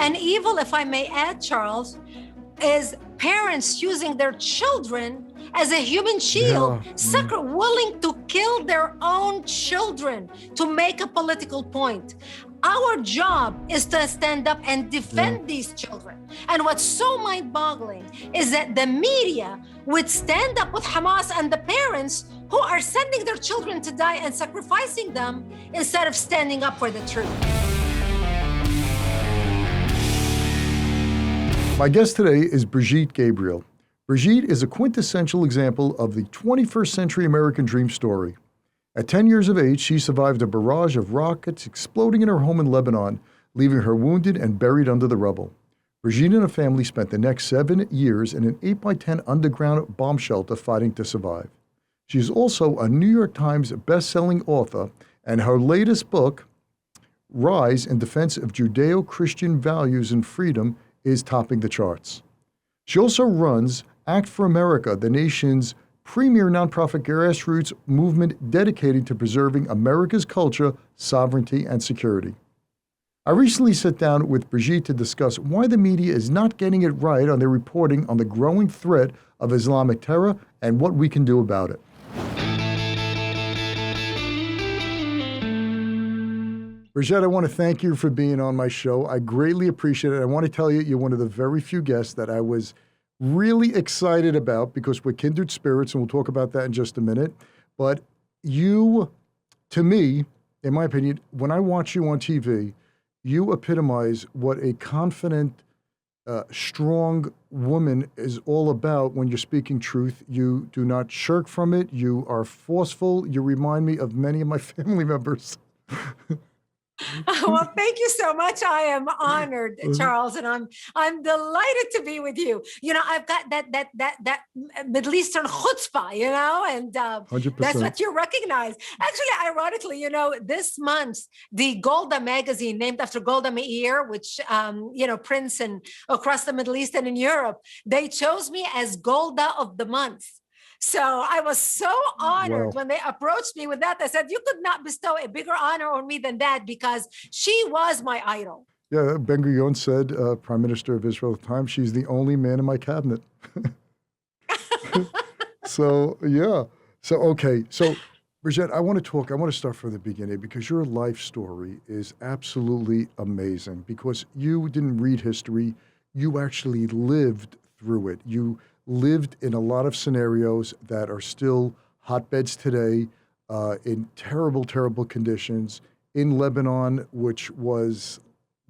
And evil, if I may add, Charles, is parents using their children as a human shield, willing to kill their own children to make a political point. Our job is to stand up and defend these children. And what's so mind-boggling is that the media would stand up with Hamas and the parents who are sending their children to die and sacrificing them instead of standing up for the truth. My guest today is Brigitte Gabriel. Brigitte is a quintessential example of the 21st century American dream story. At 10 years of age, she survived a barrage of rockets exploding in her home in Lebanon, leaving her wounded and buried under the rubble. Brigitte and her family spent the next 7 years in an 8x10 underground bomb shelter fighting to survive. She is also a New York Times best-selling author, and her latest book, Rise in Defense of Judeo-Christian Values and Freedom, is topping the charts. She also runs Act for America, the nation's premier nonprofit grassroots movement dedicated to preserving America's culture, sovereignty, and security. I recently sat down with Brigitte to discuss why the media is not getting it right on their reporting on the growing threat of Islamic terror and what we can do about it. Brigitte, I want to thank you for being on my show. I greatly appreciate it. I want to tell you, you're one of the very few guests that I was really excited about because we're kindred spirits, and we'll talk about that in just a minute. But you, to me, in my opinion, when I watch you on TV, you epitomize what a confident, strong woman is all about when you're speaking truth. You do not shirk from it. You are forceful. You remind me of many of my family members. Well, thank you so much. I am honored, Charles, and I'm delighted to be with you. You know, I've got that Middle Eastern chutzpah, you know, and that's what you recognize. Actually, ironically, you know, this month the Golda magazine, named after Golda Meir, which you know, prints and across the Middle East and in Europe, they chose me as Golda of the month. So I was so honored when they approached me with that. I said, you could not bestow a bigger honor on me than that, because she was my idol. Yeah, Ben-Gurion said, Prime Minister of Israel at the time, she's the only man in my cabinet. So, yeah. So, okay. So, Brigitte, I want to start from the beginning, because your life story is absolutely amazing, because you didn't read history. You actually lived through it. You lived in a lot of scenarios that are still hotbeds today, in terrible, terrible conditions. In Lebanon, which was,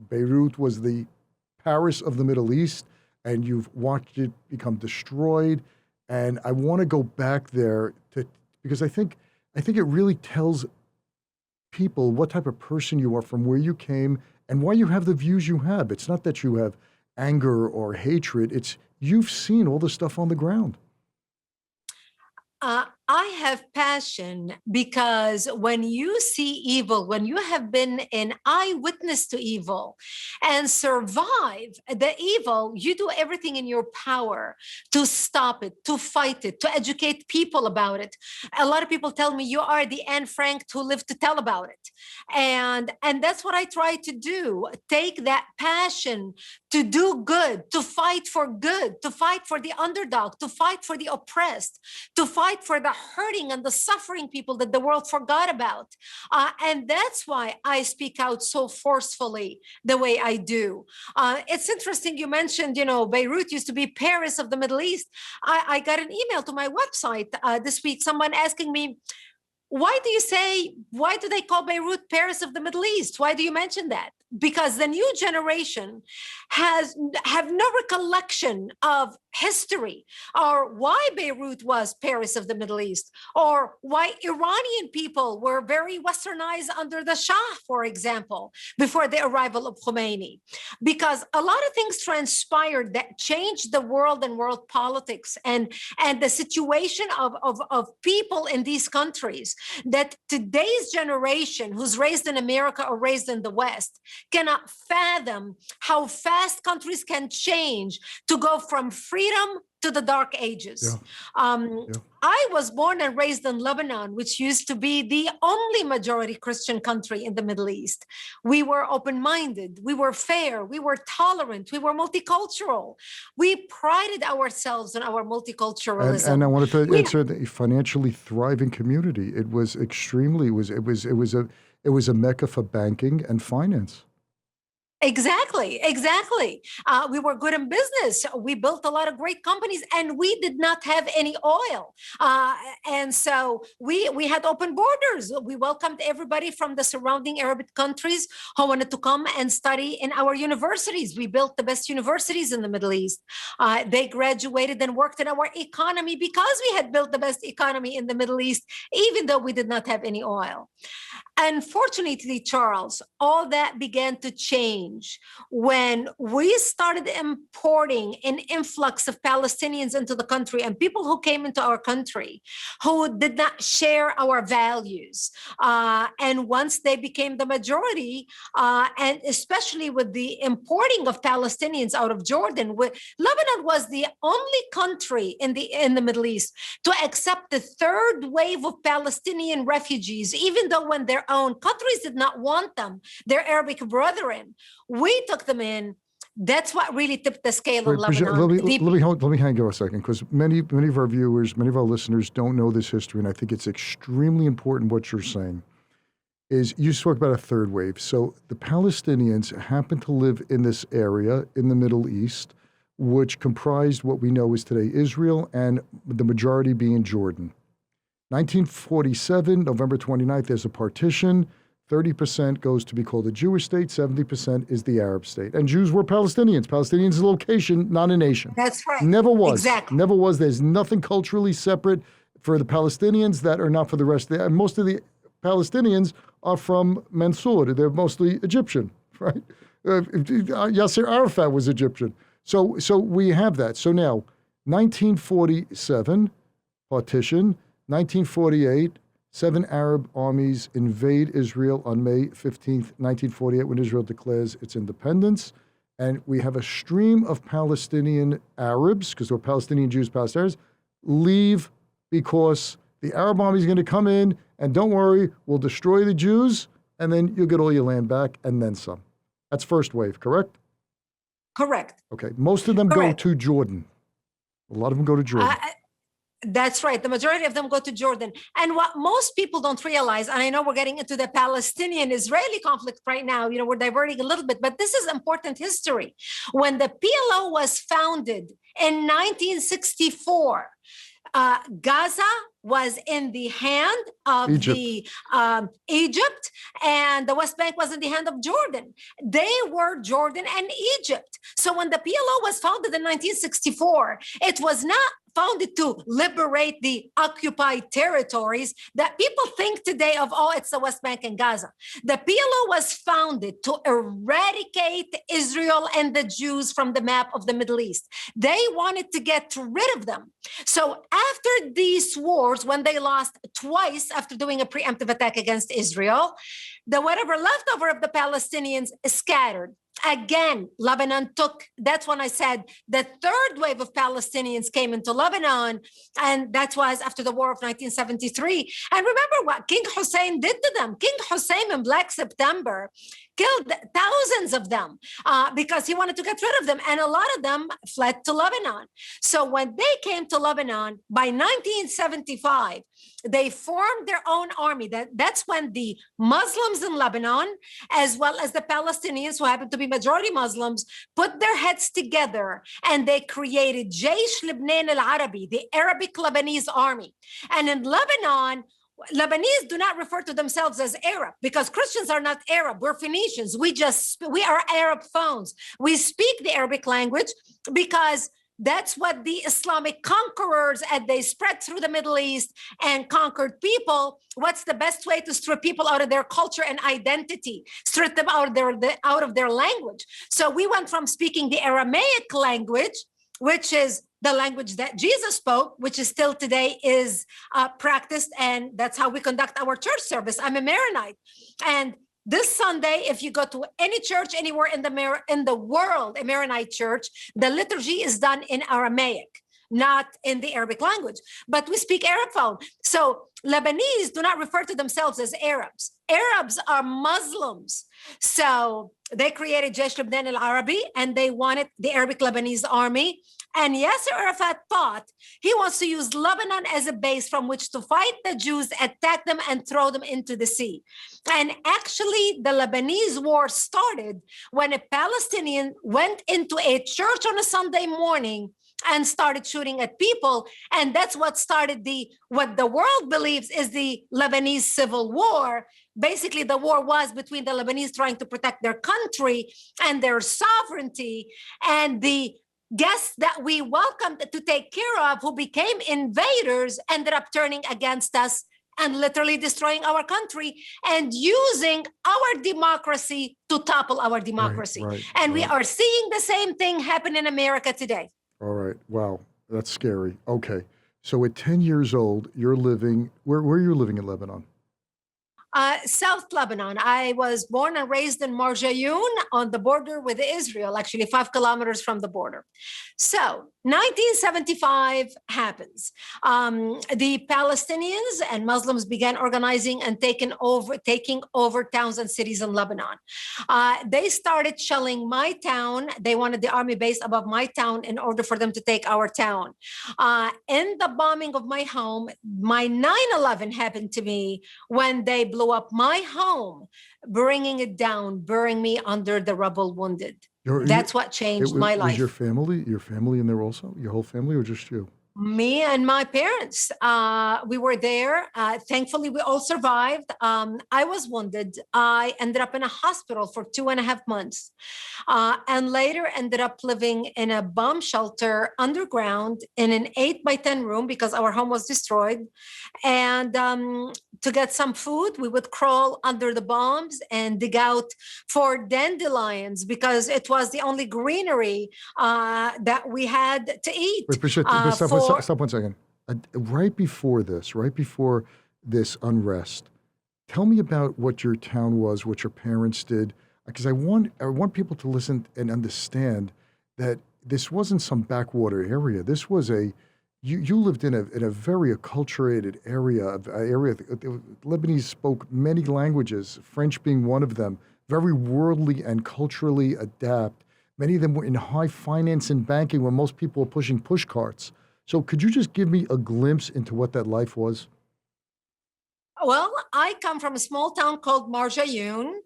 Beirut was the Paris of the Middle East, and you've watched it become destroyed. And I want to go back there because I think it really tells people what type of person you are, from where you came and why you have the views you have. It's not that you have anger or hatred. It's you've seen all the stuff on the ground. I have passion, because when you see evil, when you have been an eyewitness to evil and survive the evil, you do everything in your power to stop it, to fight it, to educate people about it. A lot of people tell me you are the Anne Frank who lived to tell about it. And that's what I try to do. Take that passion to do good, to fight for good, to fight for the underdog, to fight for the oppressed, to fight for the hurting and the suffering people that the world forgot about. And that's why I speak out so forcefully the way I do. It's interesting you mentioned, you know, Beirut used to be Paris of the Middle East. I got an email to my website this week, someone asking me, why do they call Beirut Paris of the Middle East? Why do you mention that? Because the new generation have no recollection of history, or why Beirut was Paris of the Middle East, or why Iranian people were very westernized under the Shah, for example, before the arrival of Khomeini. Because a lot of things transpired that changed the world and world politics and the situation of people in these countries, that today's generation, who's raised in America or raised in the West, cannot fathom how fast countries can change to go from freedom to the Dark Ages. Yeah. I was born and raised in Lebanon, which used to be the only majority Christian country in the Middle East. We were open-minded, we were fair, we were tolerant, we were multicultural. We prided ourselves on our multiculturalism. And I wanted to answer the financially thriving community. It was extremely, it was a mecca for banking and finance. Exactly. We were good in business. We built a lot of great companies, and we did not have any oil. And so we had open borders. We welcomed everybody from the surrounding Arab countries who wanted to come and study in our universities. We built the best universities in the Middle East. They graduated and worked in our economy because we had built the best economy in the Middle East, even though we did not have any oil. Unfortunately, Charles, all that began to change when we started importing an influx of Palestinians into the country, and people who came into our country who did not share our values. And once they became the majority, and especially with the importing of Palestinians out of Jordan, Lebanon was the only country in the Middle East to accept the third wave of Palestinian refugees, even though when their own countries did not want them, their Arabic brethren, we took them in. That's what really tipped the scale of Lebanon. Let me hang on a second, because many of our viewers, many of our listeners don't know this history, and I think it's extremely important what you're saying. Is you spoke about a third wave. So the Palestinians happened to live in this area in the Middle East, which comprised what we know is today Israel, and the majority being Jordan. 1947, November 29th, there's a partition. 30% goes to be called a Jewish state, 70% is the Arab state. And Jews were Palestinians. Palestinians is a location, not a nation. That's right. Never was. Exactly. Never was. There's nothing culturally separate for the Palestinians that are not for the rest of the, and most of the Palestinians are from Mansour. They're mostly Egyptian, right? Yasser Arafat was Egyptian. So we have that. So now, 1947, partition, 1948, 7 Arab armies invade Israel on May 15th, 1948, when Israel declares its independence. And we have a stream of Palestinian Arabs, because they were Palestinian Jews, Palestinians, leave because the Arab army is going to come in, and don't worry, we'll destroy the Jews, and then you'll get all your land back, and then some. That's first wave, correct? Correct. Okay. Most of them go to Jordan. A lot of them go to Jordan. That's right. The majority of them go to Jordan. And what most people don't realize, and I know we're getting into the Palestinian-Israeli conflict right now, we're diverting a little bit, but this is important history. When the PLO was founded in 1964, Gaza was in the hand of Egypt, and the West Bank was in the hand of Jordan. They were Jordan and Egypt. So when the PLO was founded in 1964, it was not founded to liberate the occupied territories that people think today of, it's the West Bank and Gaza. The PLO was founded to eradicate Israel and the Jews from the map of the Middle East. They wanted to get rid of them. So after these wars, when they lost twice after doing a preemptive attack against Israel, the whatever leftover of the Palestinians scattered. Again, Lebanon that's when I said the third wave of Palestinians came into Lebanon, and that was after the war of 1973. And remember what King Hussein did to them. King Hussein in Black September killed thousands of them because he wanted to get rid of them, and a lot of them fled to Lebanon. So when they came to Lebanon, by 1975, they formed their own army. That's when the Muslims in Lebanon, as well as the Palestinians, who happen to be majority Muslims, put their heads together, and they created Jaysh Lebanon al-Arabi, the Arabic Lebanese army. And in Lebanon, Lebanese do not refer to themselves as Arab, because Christians are not Arab. We're Phoenicians. We are Arab phones. We speak the Arabic language because that's what the Islamic conquerors, as they spread through the Middle East and conquered people. What's the best way to strip people out of their culture and identity? Strip them out of their language. So we went from speaking the Aramaic language, which is the language that Jesus spoke, which is still today is practiced, and that's how we conduct our church service. I'm a Maronite, and this Sunday, if you go to any church anywhere in the world, a Maronite church, the liturgy is done in Aramaic. not in the Arabic language, but we speak Arab phone. So Lebanese do not refer to themselves as Arabs. Arabs are Muslims. So they created Jaish Lebanon al-Arabi, and they wanted the Arabic Lebanese army. And Yasser Arafat thought he wants to use Lebanon as a base from which to fight the Jews, attack them, and throw them into the sea. And actually, the Lebanese war started when a Palestinian went into a church on a Sunday morning and started shooting at people. And that's what started what the world believes is the Lebanese civil war. Basically, the war was between the Lebanese trying to protect their country and their sovereignty, and the guests that we welcomed to take care of, who became invaders, ended up turning against us and literally destroying our country and using our democracy to topple our democracy. And we are seeing the same thing happen in America today. All right. Wow. That's scary. Okay. So at 10 years old, you're living, where are you living in Lebanon? South Lebanon. I was born and raised in Marjayoun on the border with Israel, actually 5 kilometers from the border. So 1975 happens. The Palestinians and Muslims began organizing and taking over towns and cities in Lebanon. They started shelling my town. They wanted the army base above my town in order for them to take our town. In the bombing of my home, my 9/11 happened to me when they blew up my home, bringing it down, burying me under the rubble, wounded. That's what changed my life. Was your family in there also? Your whole family, or just you? Me and my parents, we were there. Thankfully, we all survived. I was wounded. I ended up in a hospital for 2.5 months, and later ended up living in a bomb shelter underground in an 8x10 room because our home was destroyed. And to get some food, we would crawl under the bombs and dig out for dandelions because it was the only greenery that we had to eat. Stop 1 second. Right before this unrest, tell me about what your town was, what your parents did, because I want people to listen and understand that this wasn't some backwater area. This was you lived in a very acculturated area. Lebanese spoke many languages, French being one of them, very worldly and culturally adept. Many of them were in high finance and banking when most people were pushing push carts. So could you just give me a glimpse into what that life was? Well, I come from a small town called Marjayoun.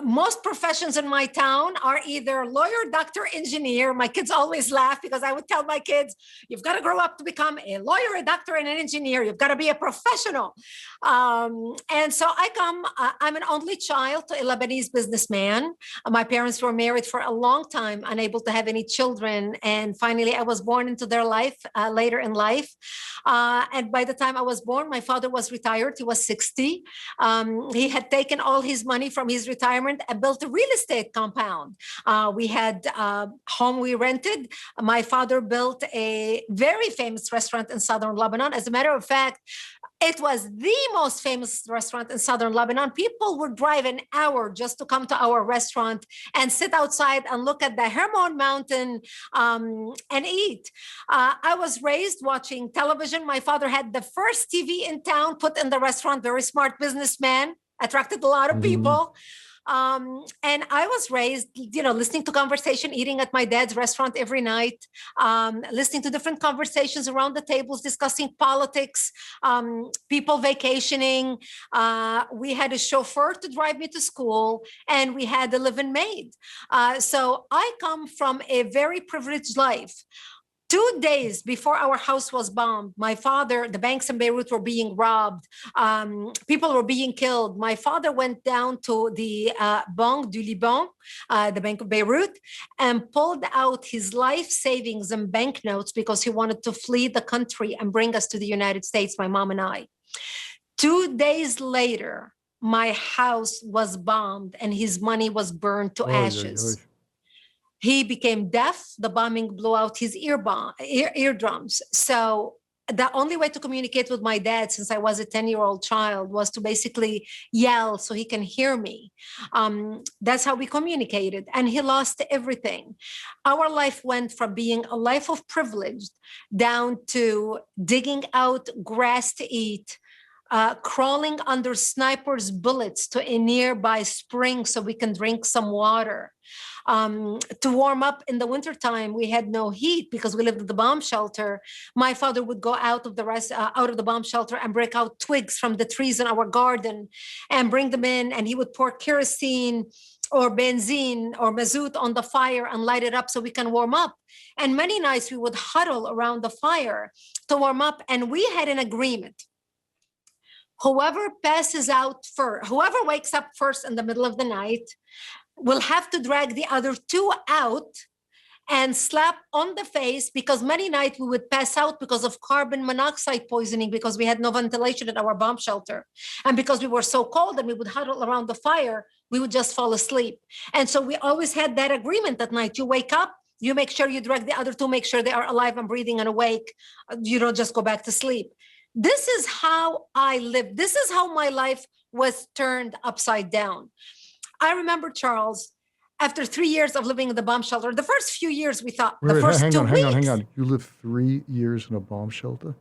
Most professions in my town are either lawyer, doctor, engineer. My kids always laugh because I would tell my kids, you've got to grow up to become a lawyer, a doctor, and an engineer. You've got to be a professional. And so I'm an only child to a Lebanese businessman. My parents were married for a long time, unable to have any children. And finally, I was born into their life later in life. And by the time I was born, my father was retired. He was 60. He had taken all his money from his retirement and built a real estate compound. We had a home we rented. My father built a very famous restaurant in southern Lebanon. As a matter of fact, it was the most famous restaurant in southern Lebanon. People would drive an hour just to come to our restaurant and sit outside and look at the Hermon Mountain and eat. I was raised watching television. My father had the first TV in town put in the restaurant, very smart businessman, attracted a lot of people. And I was raised, listening to conversation, eating at my dad's restaurant every night, listening to different conversations around the tables, discussing politics, people vacationing. We had a chauffeur to drive me to school, and we had a live-in maid. So I come from a very privileged life. 2 days before our house was bombed, the banks in Beirut were being robbed. People were being killed. My father went down to the Banque du Liban, the Bank of Beirut, and pulled out his life savings and banknotes because he wanted to flee the country and bring us to the United States, my mom and I. 2 days later, my house was bombed and his money was burned to ashes. He became deaf. The bombing blew out his eardrums. So the only way to communicate with my dad since I was a 10-year-old child was to basically yell so he can hear me. That's how we communicated. And he lost everything. Our life went from being a life of privilege down to digging out grass to eat, crawling under snipers' bullets to a nearby spring so we can drink some water. To warm up in the wintertime, we had no heat because we lived at the bomb shelter. My father would go out of the bomb shelter and break out twigs from the trees in our garden and bring them in, and he would pour kerosene or benzene or mazout on the fire and light it up so we can warm up. And many nights we would huddle around the fire to warm up, and we had an agreement. Whoever passes out first, whoever wakes up first in the middle of the night, will have to drag the other two out and slap on the face, because many nights we would pass out because of carbon monoxide poisoning because we had no ventilation at our bomb shelter. And because we were so cold and we would huddle around the fire, we would just fall asleep. And so we always had that agreement at night. You wake up, you make sure you drag the other two, make sure they are alive and breathing and awake. You don't just go back to sleep. This is how I lived. This is how my life was turned upside down. I remember, Charles, after 3 years of living in the bomb shelter, the first few years we thought, hang on. You lived 3 years in a bomb shelter?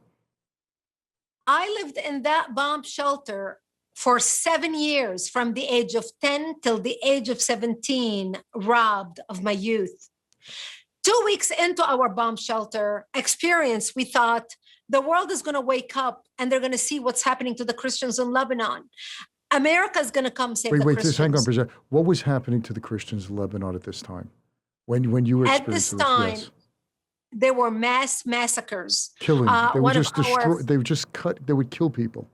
I lived in that bomb shelter for 7 years, from the age of 10 till the age of 17, robbed of my youth. 2 weeks into our bomb shelter experience, we thought the world is going to wake up and they're going to see what's happening to the Christians in Lebanon. America is going to come save the Christians. Just hang on, Brigitte. What was happening to the Christians in Lebanon at this time? When you were experiencing this? At this time, yes. There were mass massacres. Killing. They would just destroy. They would just cut. They would kill people.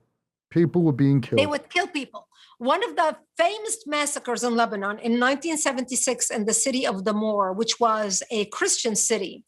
People were being killed. They would kill people. One of the famous massacres in Lebanon in 1976 in the city of Damour, which was a Christian city,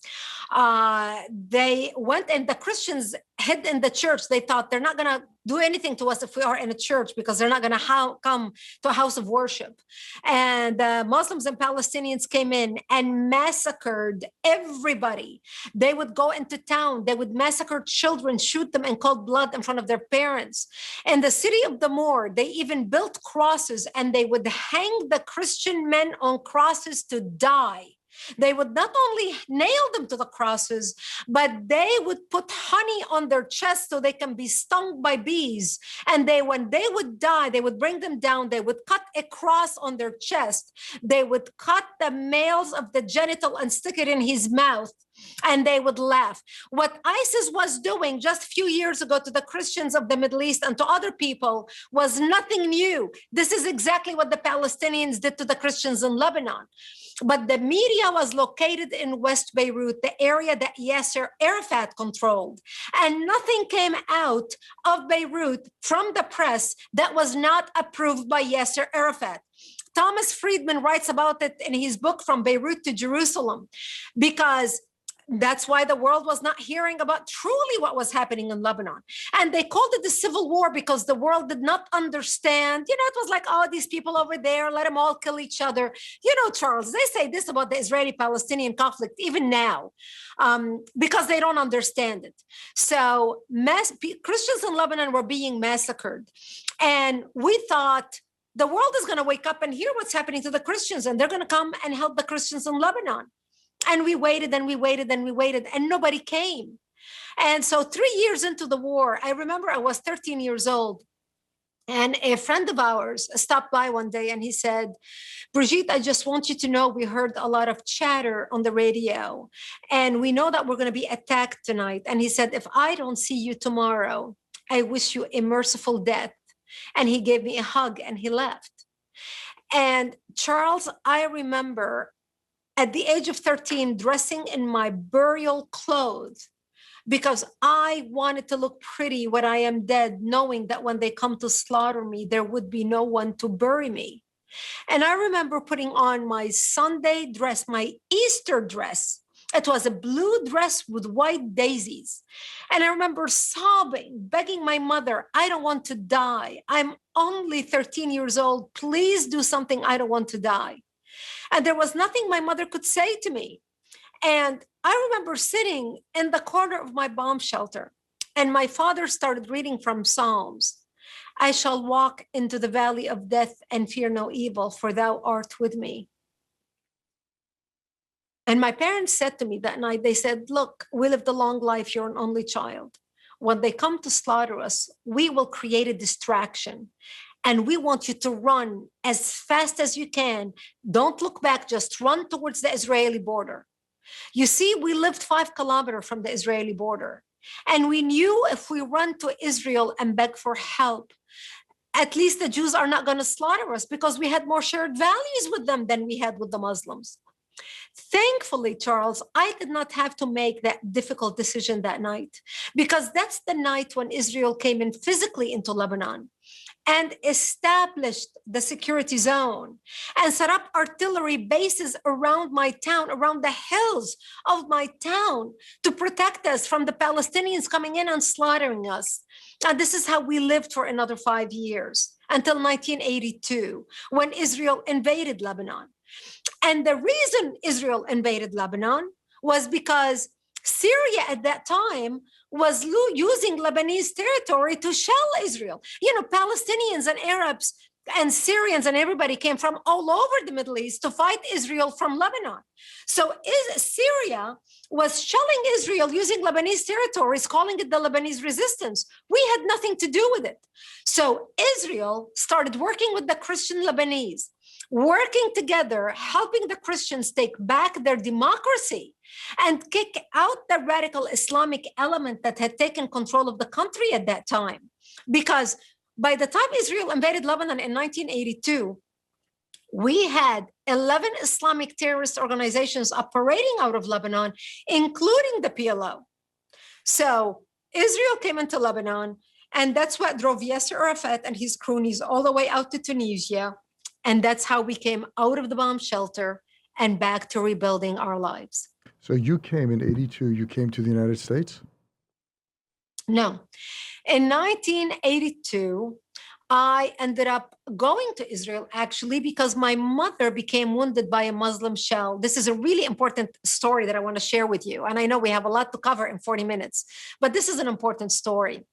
they went and the Christians hid in the church. They thought they're not going to do anything to us if we are in a church because they're not going to come to a house of worship. And Muslims and Palestinians came in and massacred everybody. They would go into town. They would massacre children, shoot them in cold blood in front of their parents. In the city of Damour, they even built crosses and they would hang the Christian men on crosses to die. They would not only nail them to the crosses, but they would put honey on their chest so they can be stung by bees. And when they would die, they would bring them down. They would cut a cross on their chest. They would cut the males of the genital and stick it in his mouth. And they would laugh. What ISIS was doing just a few years ago to the Christians of the Middle East and to other people was nothing new. This is exactly what the Palestinians did to the Christians in Lebanon. But the media was located in West Beirut, the area that Yasser Arafat controlled. And nothing came out of Beirut from the press that was not approved by Yasser Arafat. Thomas Friedman writes about it in his book From Beirut to Jerusalem, because that's why the world was not hearing about truly what was happening in Lebanon. And they called it the civil war because the world did not understand. It was like, oh, these people over there, let them all kill each other. Charles, they say this about the Israeli-Palestinian conflict even now because they don't understand it. So Christians in Lebanon were being massacred. And we thought the world is going to wake up and hear what's happening to the Christians, and they're going to come and help the Christians in Lebanon. And we waited and we waited and we waited, and nobody came. And so 3 years into the war, I remember I was 13 years old, and a friend of ours stopped by one day and he said, Brigitte, I just want you to know we heard a lot of chatter on the radio, and we know that we're going to be attacked tonight. And he said, if I don't see you tomorrow, I wish you a merciful death. And he gave me a hug and he left. And Charles, I remember at the age of 13, dressing in my burial clothes because I wanted to look pretty when I am dead, knowing that when they come to slaughter me, there would be no one to bury me. And I remember putting on my Sunday dress, my Easter dress. It was a blue dress with white daisies. And I remember sobbing, begging my mother, I don't want to die. I'm only 13 years old. Please do something. I don't want to die. And there was nothing my mother could say to me. And I remember sitting in the corner of my bomb shelter And my father started reading from Psalms. I shall walk into the valley of death and fear no evil, for thou art with me. And my parents said to me that night, they said, look, we lived a long life. You're an only child. When they come to slaughter us, we will create a distraction. And we want you to run as fast as you can. Don't look back, just run towards the Israeli border. You see, we lived 5 kilometers from the Israeli border. And we knew if we run to Israel and beg for help, at least the Jews are not going to slaughter us because we had more shared values with them than we had with the Muslims. Thankfully, Charles, I did not have to make that difficult decision that night, because that's the night when Israel came in physically into Lebanon and established the security zone and set up artillery bases around my town, around the hills of my town, to protect us from the Palestinians coming in and slaughtering us. And this is how we lived for another 5 years until 1982, when Israel invaded Lebanon. And the reason Israel invaded Lebanon was because Syria at that time was using Lebanese territory to shell Israel. You know, Palestinians and Arabs and Syrians and everybody came from all over the Middle East to fight Israel from Lebanon. So Syria was shelling Israel using Lebanese territories, calling it the Lebanese resistance. We had nothing to do with it. So Israel started working with the Christian Lebanese, working together, helping the Christians take back their democracy and kick out the radical Islamic element that had taken control of the country at that time. Because by the time Israel invaded Lebanon in 1982, we had 11 Islamic terrorist organizations operating out of Lebanon, including the PLO. So Israel came into Lebanon, and that's what drove Yasser Arafat and his cronies all the way out to Tunisia. And that's how we came out of the bomb shelter and back to rebuilding our lives. So you came in 82, you came to the United States? No. In 1982, I ended up going to Israel, actually, because my mother became wounded by a Muslim shell. This is a really important story that I want to share with you. And I know we have a lot to cover in 40 minutes, but this is an important story.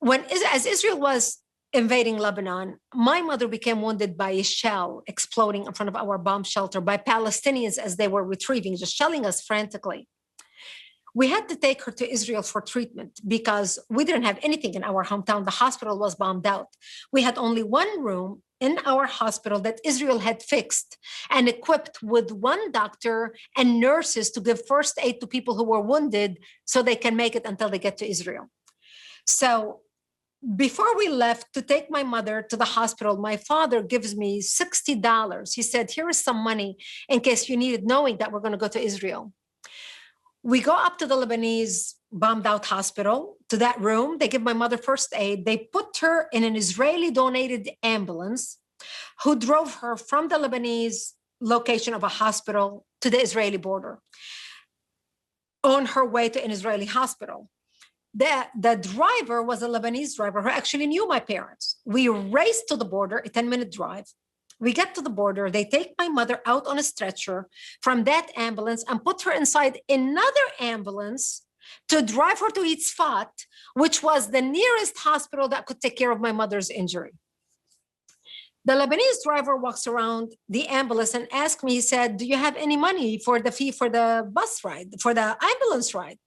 As Israel was invading Lebanon, my mother became wounded by a shell exploding in front of our bomb shelter by Palestinians as they were retrieving, just shelling us frantically. We had to take her to Israel for treatment because we didn't have anything in our hometown. The hospital was bombed out. We had only one room in our hospital that Israel had fixed and equipped with one doctor and nurses to give first aid to people who were wounded so they can make it until they get to Israel. So before we left to take my mother to the hospital, my father gives me $60. He said, here is some money in case you need it, knowing that we're going to go to Israel. We go up to the Lebanese bombed out hospital, to that room. They give my mother first aid. They put her in an Israeli donated ambulance who drove her from the Lebanese location of a hospital to the Israeli border on her way to an Israeli hospital. The driver was a Lebanese driver who actually knew my parents. We raced to the border, a 10-minute drive. We get to the border. They take my mother out on a stretcher from that ambulance and put her inside another ambulance to drive her to Itzfat, which was the nearest hospital that could take care of my mother's injury. The Lebanese driver walks around the ambulance and asks me, he said, do you have any money for the fee for the bus ride, for the ambulance ride?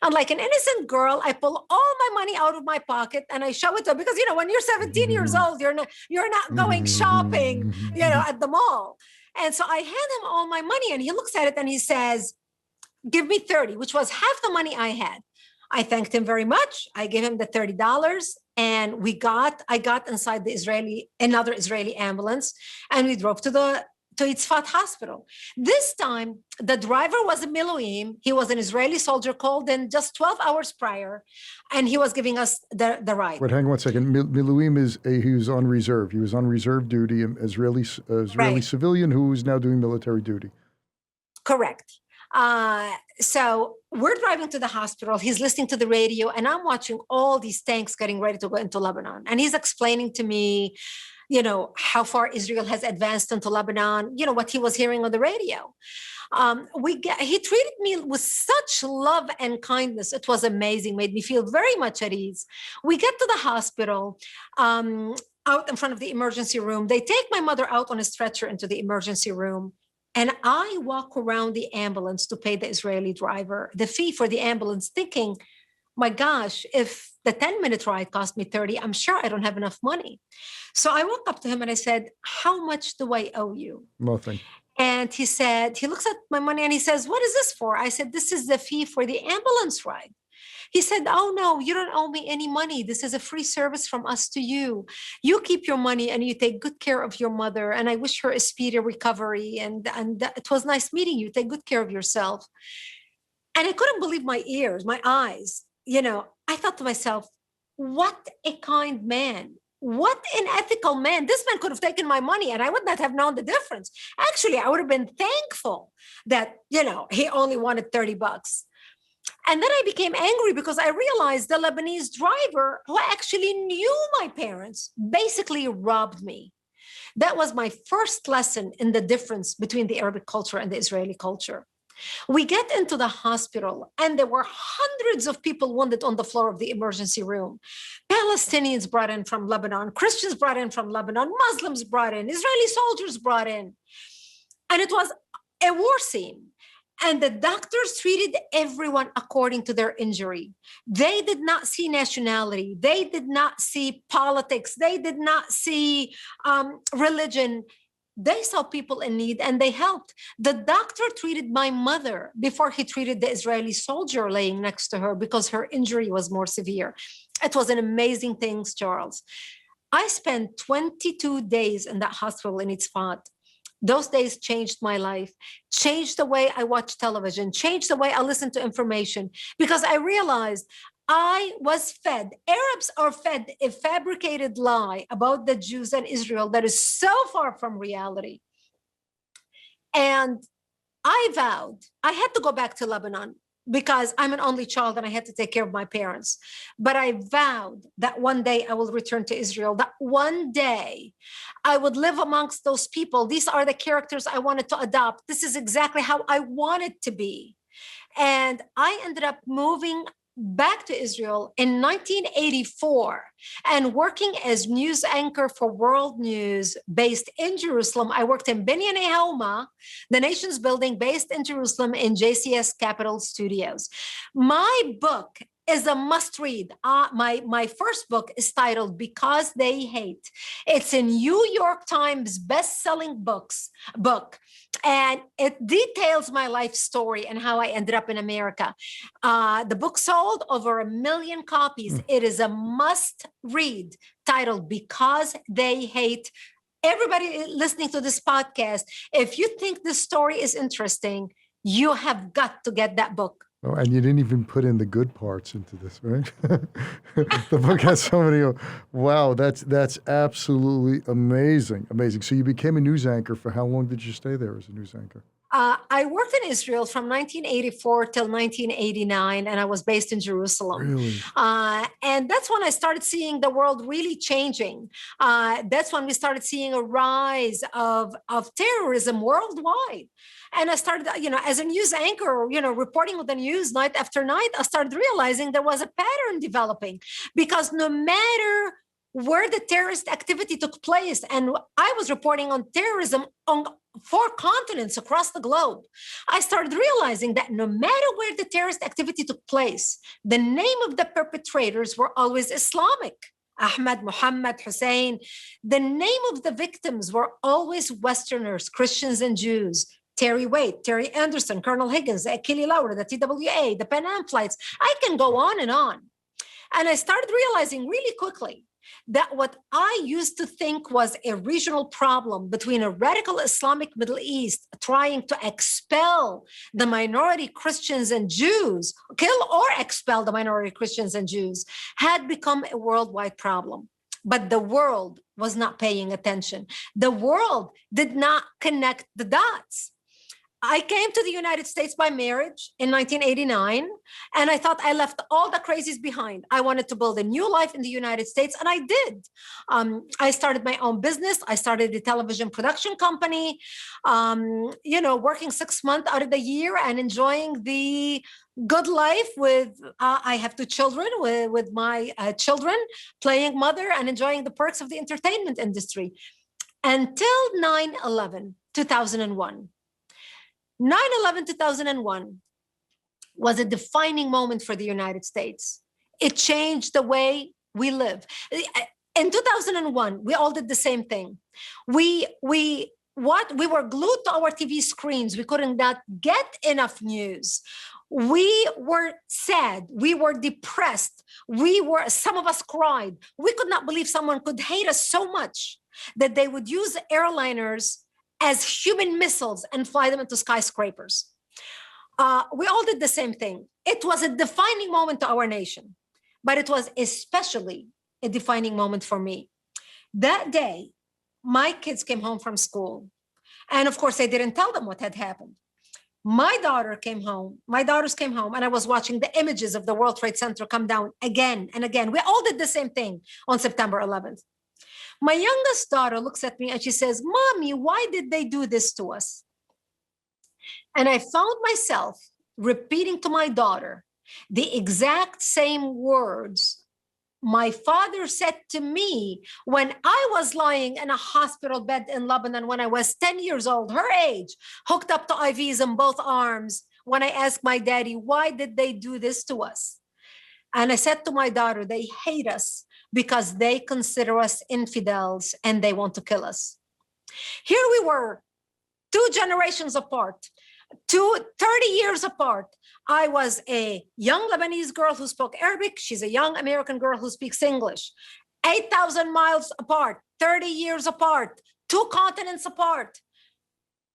And like an innocent girl, I pull all my money out of my pocket and I show it to her because, you know, when you're 17 years old, you're not going shopping, you know, at the mall. And so I hand him all my money and he looks at it and he says, give me 30, which was half the money I had. I thanked him very much. I gave him the $30 and I got inside another Israeli ambulance and we drove to Itzfat hospital. This time, the driver was a Miluim. He was an Israeli soldier called in just 12 hours prior, and he was giving us the ride. Wait, hang on one second. Miluim he was on reserve. He was on reserve duty, an Israeli right. Civilian who was now doing military duty. Correct. So we're driving to the hospital. He's listening to the radio, and I'm watching all these tanks getting ready to go into Lebanon. And he's explaining to me, you know, how far Israel has advanced into Lebanon, you know, what he was hearing on the radio. He treated me with such love and kindness. It was amazing, made me feel very much at ease. We get to the hospital. Out in front of the emergency room. They take my mother out on a stretcher into the emergency room. And I walk around the ambulance to pay the Israeli driver the fee for the ambulance, thinking, my gosh, if the 10-minute ride cost me 30, I'm sure I don't have enough money. So I walk up to him and I said, how much do I owe you? Nothing. And he said, he looks at my money and he says, what is this for? I said, this is the fee for the ambulance ride. He said, oh, no, you don't owe me any money. This is a free service from us to you. You keep your money and you take good care of your mother. And I wish her a speedy recovery. And it was nice meeting you. Take good care of yourself. And I couldn't believe my ears, my eyes. I thought to myself, what a kind man. What an ethical man. This man could have taken my money and I would not have known the difference. Actually, I would have been thankful that, he only wanted $30. And then I became angry because I realized the Lebanese driver who actually knew my parents basically robbed me. That was my first lesson in the difference between the Arabic culture and the Israeli culture. We get into the hospital and there were hundreds of people wounded on the floor of the emergency room. Palestinians brought in from Lebanon, Christians brought in from Lebanon, Muslims brought in, Israeli soldiers brought in. And it was a war scene. And the doctors treated everyone according to their injury. They did not see nationality. They did not see politics. They did not see religion. They saw people in need and they helped. The doctor treated my mother before he treated the Israeli soldier laying next to her because her injury was more severe. It was an amazing thing, Charles. I spent 22 days in that hospital in Tzfat. Those days changed my life, changed the way I watch television, changed the way I listen to information, because I realized I was fed, Arabs are fed a fabricated lie about the Jews and Israel that is so far from reality. And I vowed I had to go back to Lebanon because I'm an only child and I had to take care of my parents. But I vowed that one day I will return to Israel, that one day I would live amongst those people. These are the characters I wanted to adopt. This is exactly how I wanted to be. And I ended up moving back to Israel in 1984 and working as news anchor for World News based in Jerusalem. I worked in Binyanei Hauma, the nation's building based in Jerusalem in JCS Capital Studios. My book is a must read. My first book is titled Because They Hate. It's a New York Times best-selling book. And it details my life story and how I ended up in America. The book sold over 1 million copies. It is a must read titled Because They Hate. Everybody listening to this podcast, if you think this story is interesting, you have got to get that book. Oh, and you didn't even put in the good parts into this, right? The book has so many. Wow, that's absolutely amazing. Amazing. So you became a news anchor. For how long did you stay there as a news anchor? I worked in Israel from 1984 till 1989, and I was based in Jerusalem. Really? And that's when I started seeing the world really changing. That's when we started seeing a rise of terrorism worldwide. And I started, as a news anchor, reporting on the news night after night, I started realizing there was a pattern developing, because no matter where the terrorist activity took place, and I was reporting on terrorism on 4 continents across the globe, I started realizing that no matter where the terrorist activity took place, the name of the perpetrators were always Islamic. Ahmed, Muhammad, Hussein. The name of the victims were always Westerners, Christians and Jews. Terry Waite, Terry Anderson, Colonel Higgins, Achille Laura, the TWA, the Pan Am flights. I can go on. And I started realizing really quickly that what I used to think was a regional problem between a radical Islamic Middle East trying to expel the minority Christians and Jews, kill or expel the minority Christians and Jews, had become a worldwide problem. But the world was not paying attention. The world did not connect the dots. I came to the United States by marriage in 1989, and I thought I left all the crazies behind. I wanted to build a new life in the United States, and I did. I started my own business. I started a television production company, working 6 months out of the year and enjoying the good life with, I have 2 children, with my children, playing mother and enjoying the perks of the entertainment industry until 9/11, 2001. 9/11, 2001 was a defining moment for the United States. It changed the way we live. In 2001, we all did the same thing. We were glued to our TV screens. We couldn't not get enough news. We were sad. We were depressed. Some of us cried. We could not believe someone could hate us so much that they would use airliners as human missiles and fly them into skyscrapers. We all did the same thing. It was a defining moment to our nation, but it was especially a defining moment for me. That day, my kids came home from school. And of course, I didn't tell them what had happened. My daughters came home, and I was watching the images of the World Trade Center come down again and again. We all did the same thing on September 11th. My youngest daughter looks at me and she says, "Mommy, why did they do this to us?" And I found myself repeating to my daughter the exact same words my father said to me when I was lying in a hospital bed in Lebanon when I was 10 years old, her age, hooked up to IVs in both arms, when I asked my daddy, "Why did they do this to us?" And I said to my daughter, "They hate us because they consider us infidels and they want to kill us." Here we were, 2 generations apart, 30 years apart. I was a young Lebanese girl who spoke Arabic. She's a young American girl who speaks English. 8,000 miles apart, 30 years apart, 2 continents apart.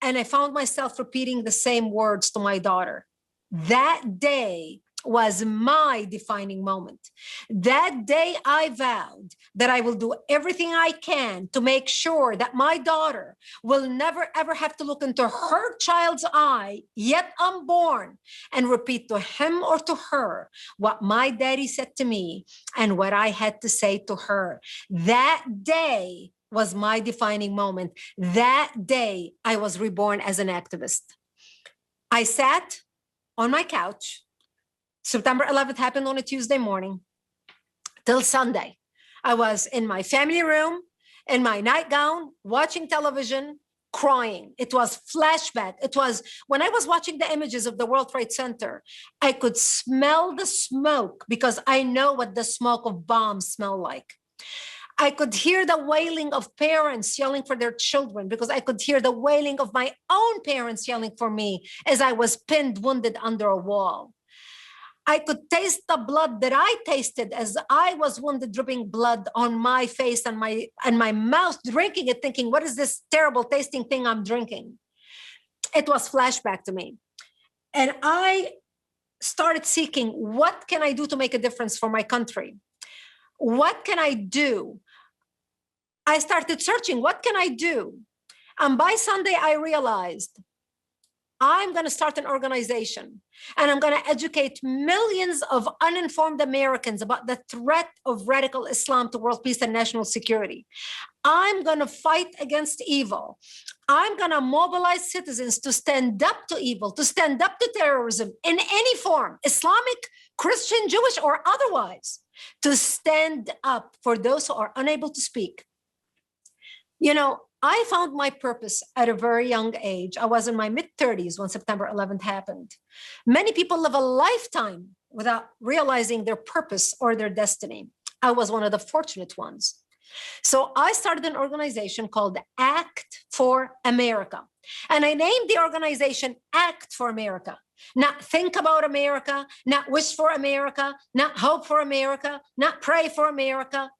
And I found myself repeating the same words to my daughter. That day was my defining moment. That day I vowed that I will do everything I can to make sure that my daughter will never ever have to look into her child's eye, yet unborn, and repeat to him or to her what my daddy said to me and what I had to say to her. That day was my defining moment. That day I was reborn as an activist. I sat on my couch. September 11th happened on a Tuesday morning till Sunday. I was in my family room, in my nightgown, watching television, crying. It was flashback. It was when I was watching the images of the World Trade Center, I could smell the smoke because I know what the smoke of bombs smell like. I could hear the wailing of parents yelling for their children because I could hear the wailing of my own parents yelling for me as I was pinned, wounded under a wall. I could taste the blood that I tasted as I was wounded, dripping blood on my face and my mouth, drinking it, thinking, what is this terrible tasting thing I'm drinking? It was flashback to me. And I started seeking, what can I do to make a difference for my country? What can I do? I started searching, what can I do? And by Sunday, I realized I'm going to start an organization and I'm going to educate millions of uninformed Americans about the threat of radical Islam to world peace and national security. I'm going to fight against evil. I'm going to mobilize citizens to stand up to evil, to stand up to terrorism in any form, Islamic, Christian, Jewish, or otherwise, to stand up for those who are unable to speak. You know, I found my purpose at a very young age. I was in my mid-30s when September 11th happened. Many people live a lifetime without realizing their purpose or their destiny. I was one of the fortunate ones. So I started an organization called Act for America. And I named the organization Act for America. Not think about America, not wish for America, not hope for America, not pray for America,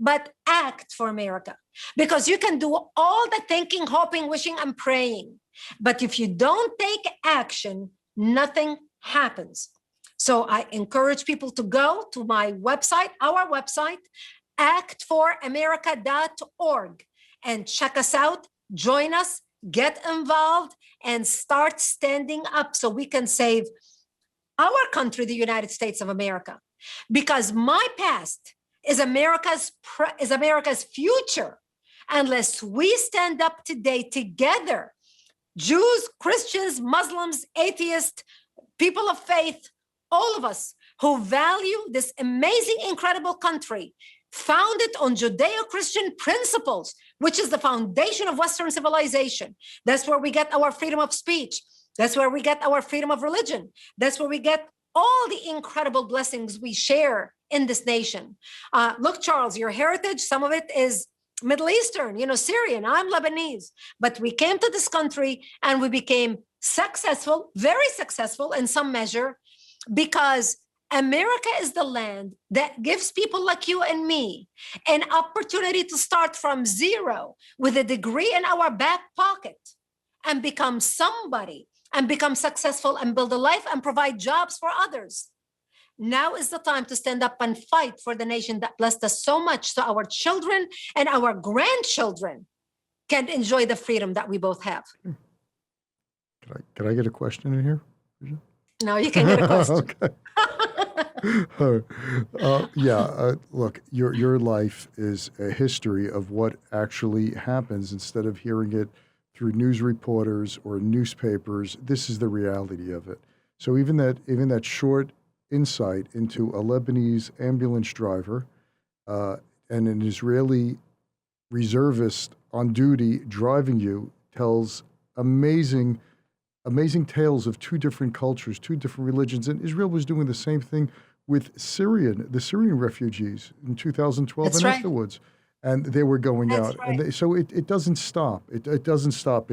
but act for America. Because you can do all the thinking, hoping, wishing, and praying. But if you don't take action, nothing happens. So I encourage people to go to my website, our website, actforamerica.org, and check us out, join us, get involved, and start standing up so we can save our country, the United States of America. Because my past is America's future. Unless we stand up today together, Jews, Christians, Muslims, atheists, people of faith, all of us who value this amazing, incredible country, founded on Judeo-Christian principles, which is the foundation of Western civilization. That's where we get our freedom of speech. That's where we get our freedom of religion. That's where we get all the incredible blessings we share in this nation. Look, Charles, your heritage, some of it is Middle Eastern, Syrian. I'm Lebanese. But we came to this country and we became successful, very successful in some measure, because America is the land that gives people like you and me an opportunity to start from zero with a degree in our back pocket and become somebody and become successful and build a life and provide jobs for others. Now is the time to stand up and fight for the nation that blessed us so much, so our children and our grandchildren can enjoy the freedom that we both have. Can I get a question in here? No, you can get a question. Okay. Look, your life is a history of what actually happens instead of hearing it through news reporters or newspapers. This is the reality of it. So even that short insight into a Lebanese ambulance driver and an Israeli reservist on duty driving you tells amazing tales of two different cultures, two different religions. And Israel was doing the same thing with the Syrian refugees in 2012 That's and right. afterwards. And they were going That's out. right. And so it doesn't stop. It doesn't stop.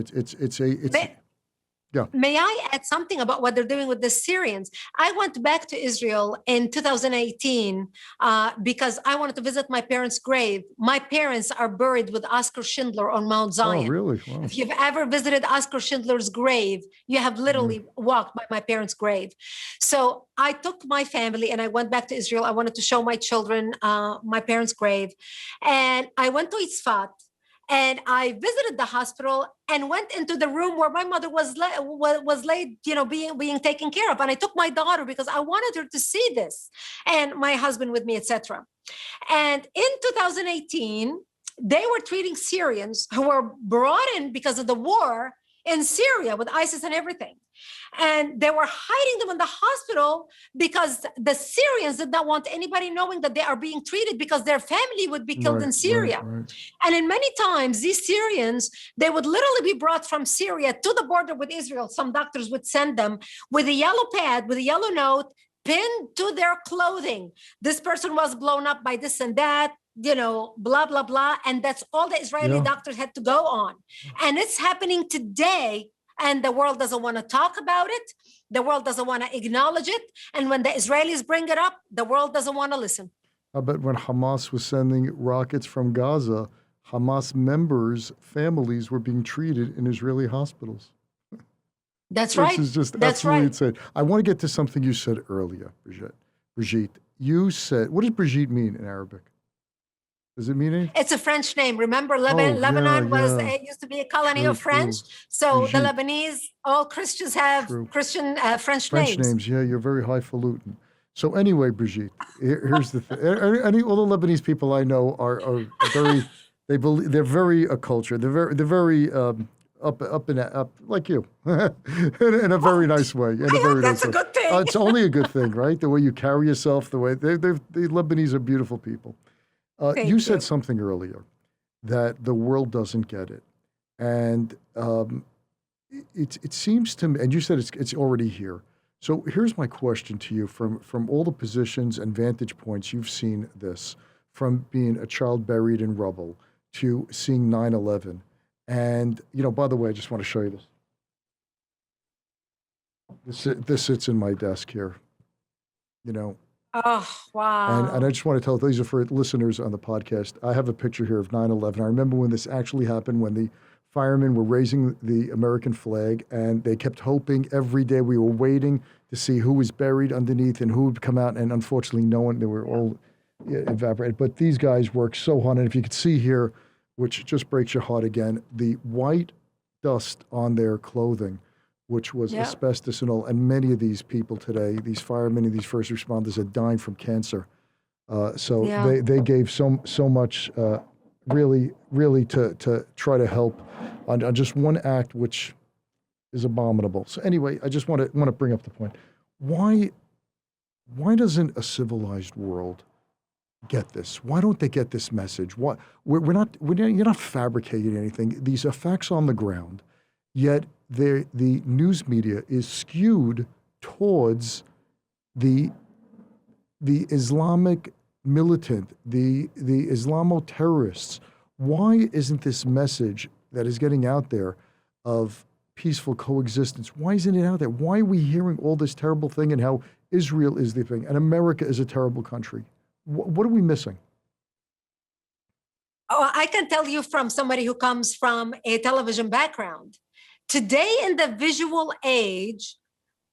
May I add something about what they're doing with the Syrians? I went back to Israel in 2018 because I wanted to visit my parents' grave. My parents are buried with Oskar Schindler on Mount Zion. Oh, really? Wow. If you've ever visited Oskar Schindler's grave, you have literally walked by my parents' grave. So I took my family and I went back to Israel. I wanted to show my children my parents' grave. And I went to Tzfat. And I visited the hospital and went into the room where my mother was laid, being taken care of. And I took my daughter because I wanted her to see this, and my husband with me, etc. And in 2018, they were treating Syrians who were brought in because of the war in Syria with ISIS and everything. And they were hiding them in the hospital because the Syrians did not want anybody knowing that they are being treated because their family would be killed in Syria. Right. And in many times, these Syrians, they would literally be brought from Syria to the border with Israel. Some doctors would send them with a yellow pad, with a yellow note, pinned to their clothing. This person was blown up by this and that, blah, blah, blah. And that's all the Israeli doctors had to go on. And it's happening today. And the world doesn't want to talk about it. The world doesn't want to acknowledge it. And when the Israelis bring it up, the world doesn't want to listen. I bet when Hamas was sending rockets from Gaza, Hamas members' families were being treated in Israeli hospitals. That's right. This is just absolutely insane. I want to get to something you said earlier, Brigitte. Brigitte, you said, what does Brigitte mean in Arabic? Does it mean anything? It's a French name. Remember, Lebanon used to be a colony of French. So Brigitte. The Lebanese, all Christians have Christian French names. French names, yeah, you're very highfalutin. So anyway, Brigitte, here's the thing. All the Lebanese people I know are very, they're very acculturated. They're very up like you, in a very nice way. That's a good thing. It's only a good thing, right? The way you carry yourself, the way the Lebanese are beautiful people. You said something earlier that the world doesn't get it, and it seems to me. And you said it's already here. So here's my question to you: from all the positions and vantage points you've seen this, from being a child buried in rubble to seeing 9/11, and by the way, I just want to show you this. This sits in my desk here. Oh, wow. And I just want to tell, these are for listeners on the podcast, I have a picture here of 9/11. I remember when this actually happened, when the firemen were raising the American flag, and they kept hoping every day. We were waiting to see who was buried underneath and who would come out, and unfortunately no one, they were all evaporated. But these guys worked so hard, and if you could see here, which just breaks your heart again, the white dust on their clothing, which was Yeah. asbestos and all. And many of these people today, these firemen and these first responders, are dying from cancer. So Yeah. they gave so much, really to try to help on just one act, which is abominable. So anyway, I just want to bring up the point. Why doesn't a civilized world get this? Why don't they get this message? What you're not fabricating anything. These are facts on the ground. Yet the news media is skewed towards the Islamic militant, the Islamo-terrorists. Why isn't this message that is getting out there of peaceful coexistence, why isn't it out there? Why are we hearing all this terrible thing and how Israel is the thing and America is a terrible country? What are we missing? Oh, I can tell you from somebody who comes from a television background. Today, in the visual age,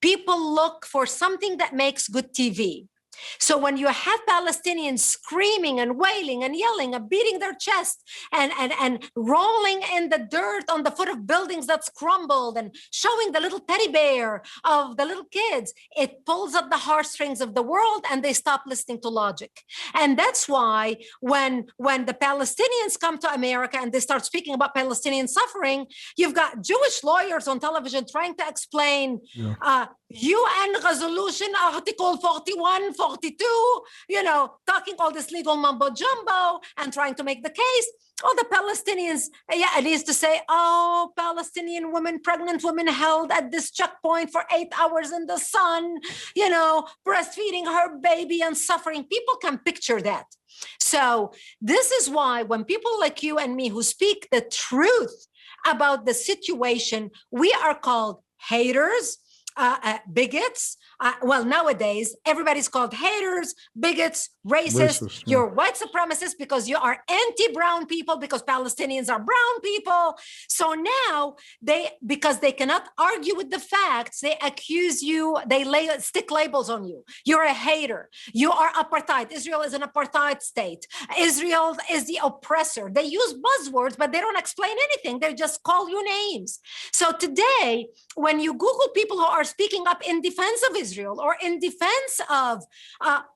people look for something that makes good TV. So when you have Palestinians screaming and wailing and yelling and beating their chest and rolling in the dirt on the foot of buildings that's crumbled and showing the little teddy bear of the little kids, it pulls up the heartstrings of the world and they stop listening to logic. And that's why when the Palestinians come to America and they start speaking about Palestinian suffering, you've got Jewish lawyers on television trying to explain UN resolution article 41, 42, talking all this legal mumbo jumbo and trying to make the case. Oh, the Palestinians, it is to say, Palestinian women, pregnant women held at this checkpoint for 8 hours in the sun, breastfeeding her baby and suffering. People can picture that. So this is why when people like you and me who speak the truth about the situation, we are called haters, bigots. Well, nowadays, everybody's called haters, bigots, racist. You're white supremacists because you are anti-brown people, because Palestinians are brown people. So now, because they cannot argue with the facts, they accuse you, they stick labels on you. You're a hater. You are apartheid. Israel is an apartheid state. Israel is the oppressor. They use buzzwords, but they don't explain anything. They just call you names. So today, when you Google people who are speaking up in defense of Israel or in defense of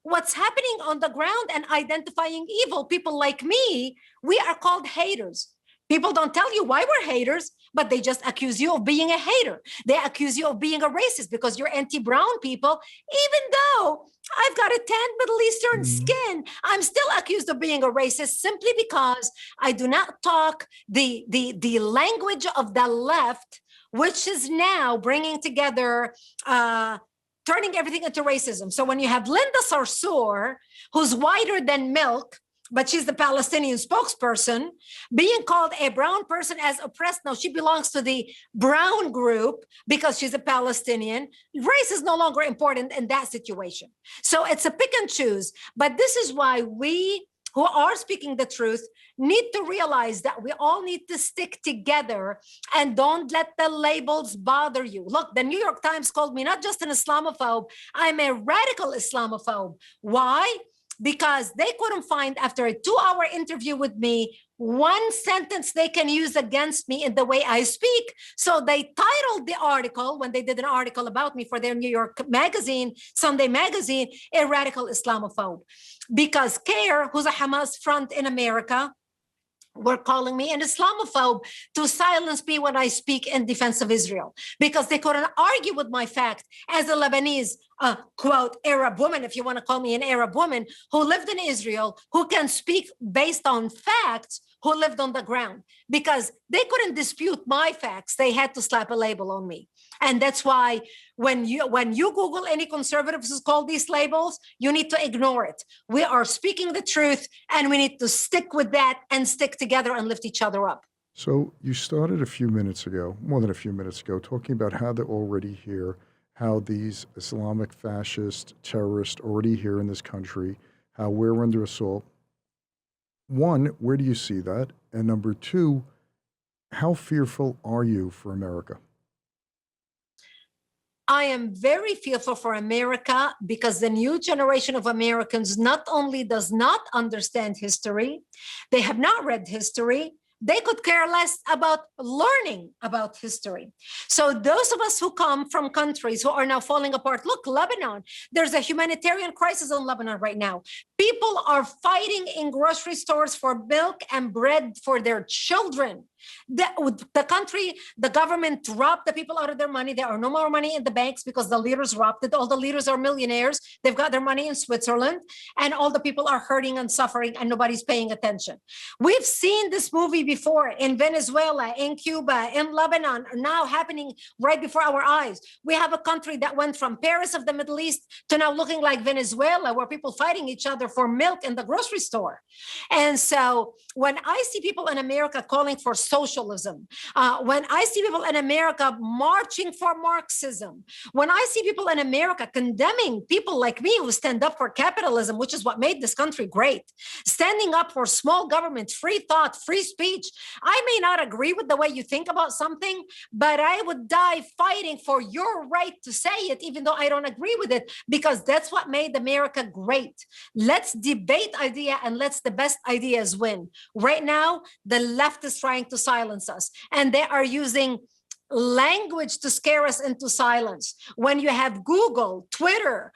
what's happening on the ground and identifying evil, people like me, we are called haters. People don't tell you why we're haters, but they just accuse you of being a hater. They accuse you of being a racist because you're anti-brown people. Even though I've got a tanned Middle Eastern skin, I'm still accused of being a racist simply because I do not talk the language of the left, which is now bringing together, turning everything into racism. So when you have Linda Sarsour, who's whiter than milk, but she's the Palestinian spokesperson, being called a brown person as oppressed. Now she belongs to the brown group because she's a Palestinian. Race is no longer important in that situation. So it's a pick and choose. But this is why we who are speaking the truth need to realize that we all need to stick together and don't let the labels bother you. Look, the New York Times called me not just an Islamophobe, I'm a radical Islamophobe. Why? Because they couldn't find, after a 2-hour interview with me, one sentence they can use against me in the way I speak. So they titled the article, when they did an article about me for their New York magazine, Sunday magazine, a radical Islamophobe. Because CARE, who's a Hamas front in America, were calling me an Islamophobe to silence me when I speak in defense of Israel, because they couldn't argue with my fact as a Lebanese, quote, Arab woman, if you want to call me an Arab woman, who lived in Israel, who can speak based on facts, who lived on the ground, because they couldn't dispute my facts. They had to slap a label on me. And that's why when you Google any conservatives who call these labels, you need to ignore it. We are speaking the truth, and we need to stick with that and stick together and lift each other up. So you started a few minutes ago, more than a few minutes ago, talking about how they're already here, how these Islamic fascist terrorists already here in this country, how we're under assault. One, where do you see that? And number two, how fearful are you for America? I am very fearful for America because the new generation of Americans not only does not understand history, they have not read history, they could care less about learning about history. So those of us who come from countries who are now falling apart, look, Lebanon, there's a humanitarian crisis in Lebanon right now. People are fighting in grocery stores for milk and bread for their children. The country, the government robbed the people out of their money. There are no more money in the banks because the leaders robbed it. All the leaders are millionaires. They've got their money in Switzerland, and all the people are hurting and suffering, and nobody's paying attention. We've seen this movie before in Venezuela, in Cuba, in Lebanon, now happening right before our eyes. We have a country that went from Paris of the Middle East to now looking like Venezuela, where people fighting each other for milk in the grocery store. And so when I see people in America calling for socialism, when I see people in America marching for Marxism, when I see people in America condemning people like me who stand up for capitalism, which is what made this country great, standing up for small government, free thought, free speech, I may not agree with the way you think about something, but I would die fighting for your right to say it, even though I don't agree with it, because that's what made America great. Let's debate idea and let's the best ideas win. Right now, the left is trying to silence us, and they are using language to scare us into silence. When you have Google, Twitter,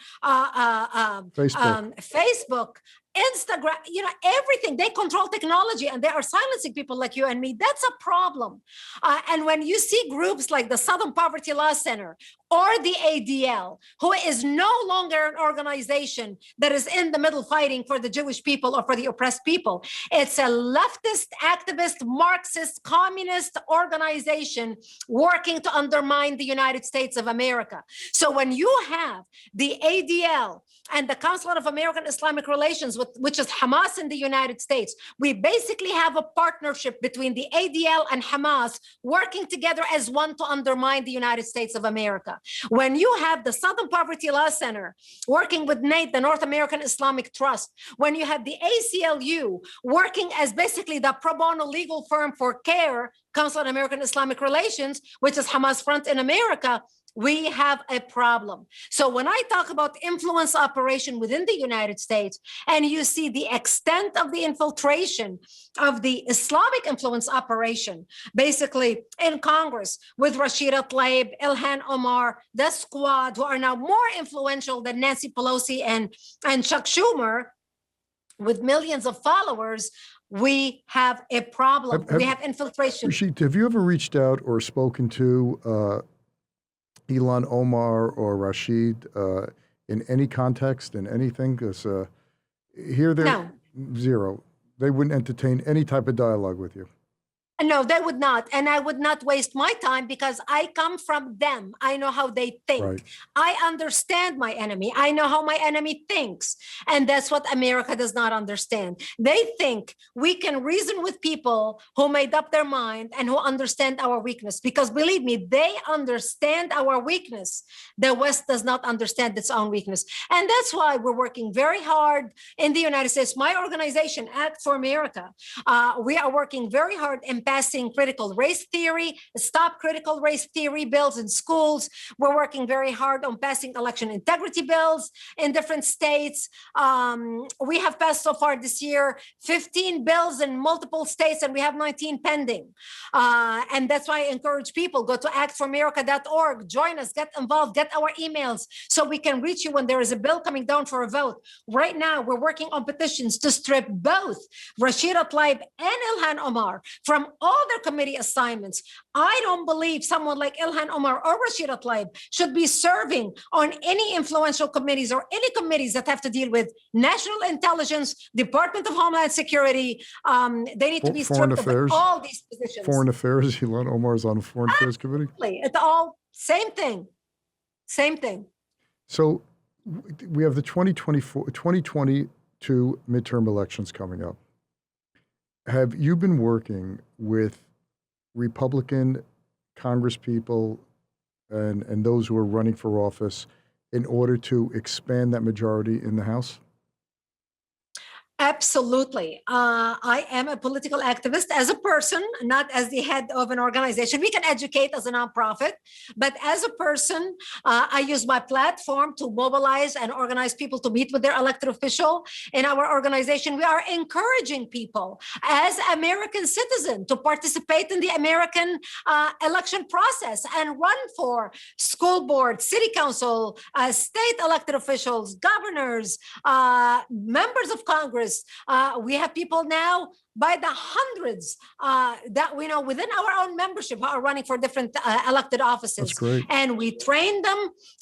Facebook, Instagram, everything, they control technology and they are silencing people like you and me. That's a problem. And when you see groups like the Southern Poverty Law Center or the ADL, who is no longer an organization that is in the middle fighting for the Jewish people or for the oppressed people, it's a leftist, activist, Marxist, communist organization working to undermine the United States of America. So when you have the ADL and the Council of American Islamic Relations, which is Hamas in the United States, we basically have a partnership between the ADL and Hamas working together as one to undermine the United States of America. When you have the Southern Poverty Law Center working with NATE, the North American Islamic Trust, when you have the ACLU working as basically the pro bono legal firm for CARE, Council on American Islamic Relations, which is Hamas Front in America, we have a problem. So when I talk about influence operation within the United States, and you see the extent of the infiltration of the Islamic influence operation, basically in Congress with Rashida Tlaib, Ilhan Omar, the squad, who are now more influential than Nancy Pelosi and Chuck Schumer, with millions of followers, we have a problem. We have infiltration. Brigitte, have you ever reached out or spoken to Ilhan Omar or Rashid in any context, in anything? Because here they're zero. They wouldn't entertain any type of dialogue with you. No, they would not. And I would not waste my time because I come from them. I know how they think. Right. I understand my enemy. I know how my enemy thinks. And that's what America does not understand. They think we can reason with people who made up their mind and who understand our weakness. Because believe me, they understand our weakness. The West does not understand its own weakness. And that's why we're working very hard in the United States. My organization, Act for America, we are working very hard in passing critical race theory, stop critical race theory bills in schools. We're working very hard on passing election integrity bills in different states. We have passed so far this year 15 bills in multiple states, and we have 19 pending. And that's why I encourage people, go to actforamerica.org, join us, get involved, get our emails so we can reach you when there is a bill coming down for a vote. Right now, we're working on petitions to strip both Rashida Tlaib and Ilhan Omar from all their committee assignments. I don't believe someone like Ilhan Omar or Rashida Tlaib should be serving on any influential committees or any committees that have to deal with national intelligence, Department of Homeland Security. They need to be stripped of all these positions. Foreign Affairs, Ilhan Omar is on the Foreign Affairs Committee? It's all same thing. Same thing. So we have the 2022 midterm elections coming up. Have you been working with Republican congresspeople and those who are running for office in order to expand that majority in the House? Absolutely. I am a political activist as a person, not as the head of an organization. We can educate as a nonprofit, but as a person, I use my platform to mobilize and organize people to meet with their elected official. In our organization, we are encouraging people as American citizens to participate in the American election process and run for school board, city council, state elected officials, governors, members of Congress. We have people now by the hundreds that we know within our own membership who are running for different elected offices. That's great. And we train them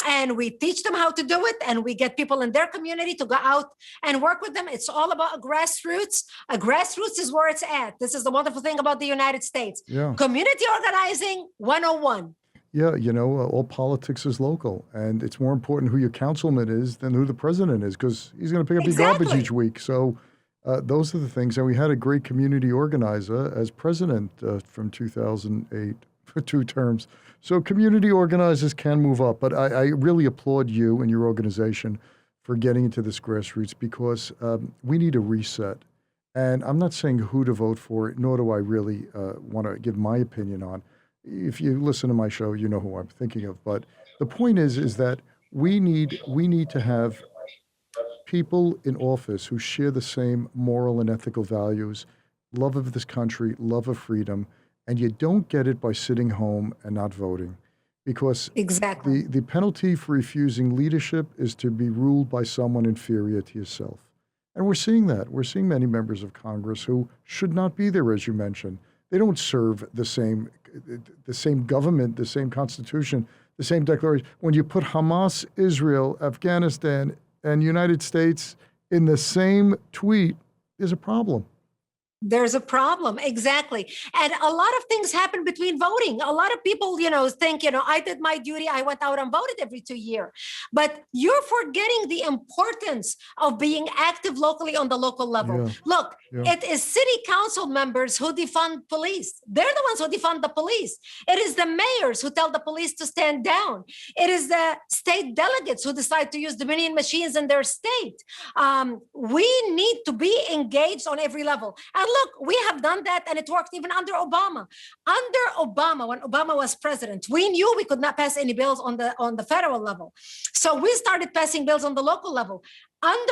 and we teach them how to do it. And we get people in their community to go out and work with them. It's all about grassroots. Grassroots is where it's at. This is the wonderful thing about the United States. Yeah. Community organizing 101. Yeah, all politics is local, and it's more important who your councilman is than who the president is, because he's going to pick up your garbage each week. So those are the things. And we had a great community organizer as president from 2008 for 2 terms. So community organizers can move up, but I really applaud you and your organization for getting into this grassroots, because we need a reset. And I'm not saying who to vote for, nor do I really want to give my opinion on. If you listen to my show, you know who I'm thinking of. But the point is that we need to have people in office who share the same moral and ethical values, love of this country, love of freedom, and you don't get it by sitting home and not voting. Because exactly the penalty for refusing leadership is to be ruled by someone inferior to yourself. And we're seeing that. We're seeing many members of Congress who should not be there, as you mentioned. They don't serve the same government, the same constitution, the same declaration. When you put Hamas, Israel, Afghanistan, and United States in the same tweet, there's a problem. There's a problem. Exactly. And a lot of things happen between voting. A lot of people, think, I did my duty. I went out and voted every 2 years. But you're forgetting the importance of being active locally on the local level. Yeah. Look, Yeah. It is city council members who defund police. They're the ones who defund the police. It is the mayors who tell the police to stand down. It is the state delegates who decide to use Dominion machines in their state. We need to be engaged on every level. And look, we have done that, and it worked even under Obama. Under Obama, when Obama was president, we knew we could not pass any bills on the federal level. So we started passing bills on the local level.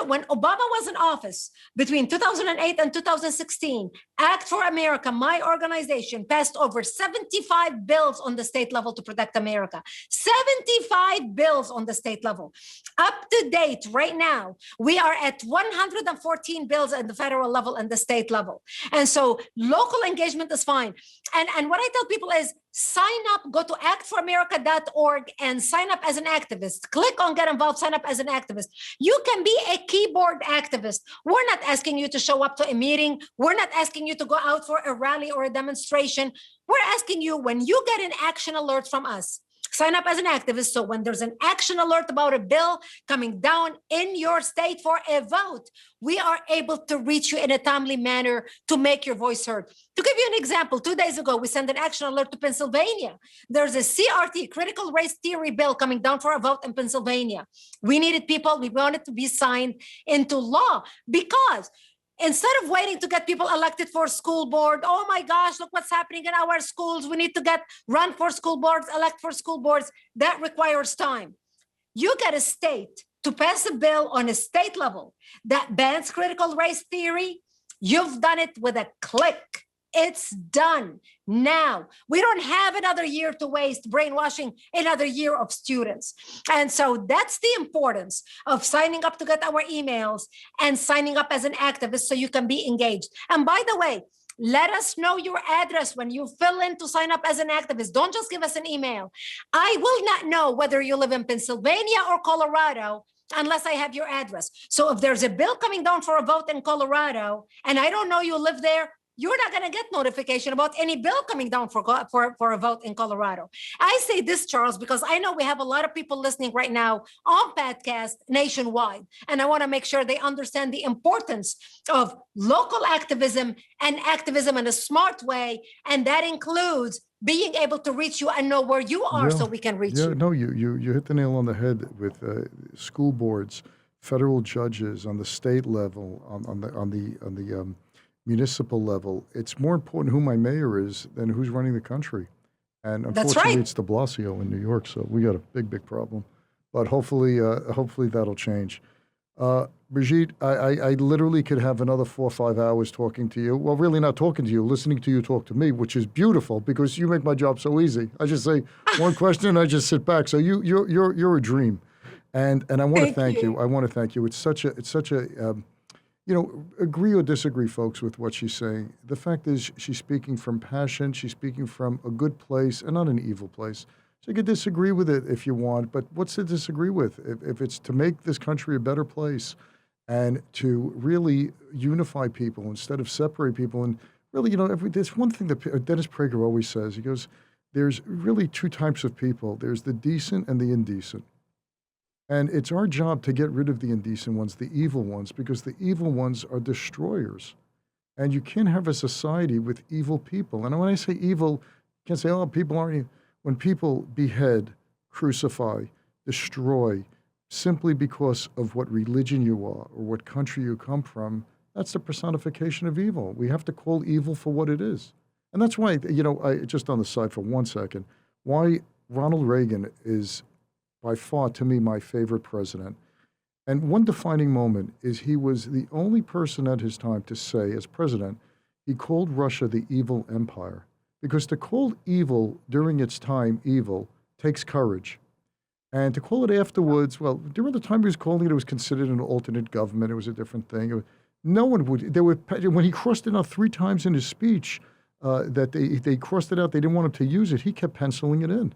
When Obama was in office, between 2008 and 2016, Act for America, my organization, passed over 75 bills on the state level to protect America. 75 bills on the state level. Up to date, right now, we are at 114 bills at the federal level and the state level. And so local engagement is fine. And what I tell people is, sign up, go to actforamerica.org and sign up as an activist. Click on get involved, sign up as an activist. You can be a keyboard activist. We're not asking you to show up to a meeting. We're not asking you to go out for a rally or a demonstration. We're asking you, when you get an action alert from us, sign up as an activist. So when there's an action alert about a bill coming down in your state for a vote, we are able to reach you in a timely manner to make your voice heard. To give you an example, 2 days ago, we sent an action alert to Pennsylvania. There's a CRT, critical race theory bill, coming down for a vote in Pennsylvania. We needed people. We wanted to be signed into law, because instead of waiting to get people elected for school board, oh my gosh, look what's happening in our schools. We need to run for school boards, elect for school boards. That requires time. You get a state to pass a bill on a state level that bans critical race theory. You've done it with a click. It's done now. We don't have another year to waste brainwashing another year of students. And so that's the importance of signing up to get our emails and signing up as an activist so you can be engaged. And by the way, let us know your address when you fill in to sign up as an activist. Don't just give us an email. I will not know whether you live in Pennsylvania or Colorado unless I have your address. So if there's a bill coming down for a vote in Colorado and I don't know you live there, you're not going to get notification about any bill coming down for a vote in Colorado. I say this, Charles, because I know we have a lot of people listening right now on podcast nationwide. And I want to make sure they understand the importance of local activism and activism in a smart way. And that includes being able to reach you and know where you are so we can reach you. No, you hit the nail on the head with school boards. federal judges, on the state level, on the municipal level. It's more important who my mayor is than who's running the country. And That's unfortunately, right. it's de Blasio in New York, so we got a big problem. But hopefully that'll change. Brigitte, I literally could have another 4 or 5 hours talking to you. Well, really not talking to you, listening to you talk to me, which is beautiful because you make my job so easy. I just say one question and I just sit back. So you're a dream, and I want to thank you. I want to thank you. It's such a agree or disagree, folks, with what she's saying. The fact is, she's speaking from passion. She's speaking from a good place and not an evil place. So you can disagree with it if you want, but what's to disagree with? If it's to make this country a better place and to really unify people instead of separate people. And really, there's one thing that Dennis Prager always says. He goes, there's really 2 types of people. There's the decent and the indecent. And it's our job to get rid of the indecent ones, the evil ones, because the evil ones are destroyers. And you can't have a society with evil people. And when I say evil, you can't say, oh, people aren't evil. When people behead, crucify, destroy, simply because of what religion you are or what country you come from, that's the personification of evil. We have to call evil for what it is. And that's why, just on the side for 1 second, why Ronald Reagan is by far, to me, my favorite president. And one defining moment is he was the only person at his time to say, as president, he called Russia the evil empire. Because to call evil during its time evil takes courage. And to call it afterwards, well, during the time he was calling it, it was considered an alternate government. It was a different thing. No one would, when he crossed it out 3 times in his speech, that they crossed it out, they didn't want him to use it, he kept penciling it in.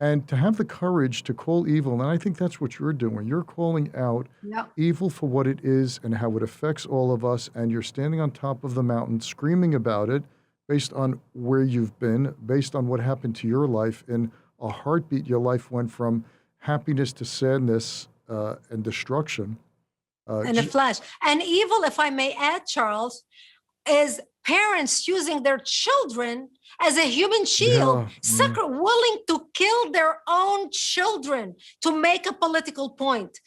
And to have the courage to call evil, and I think that's what you're doing. You're calling out evil for what it is and how it affects all of us, and you're standing on top of the mountain screaming about it based on where you've been, based on what happened to your life. In a heartbeat, your life went from happiness to sadness and destruction. In a flash. And evil, if I may add, Charles, is parents using their children as a human shield, willing to kill their own children to make a political point.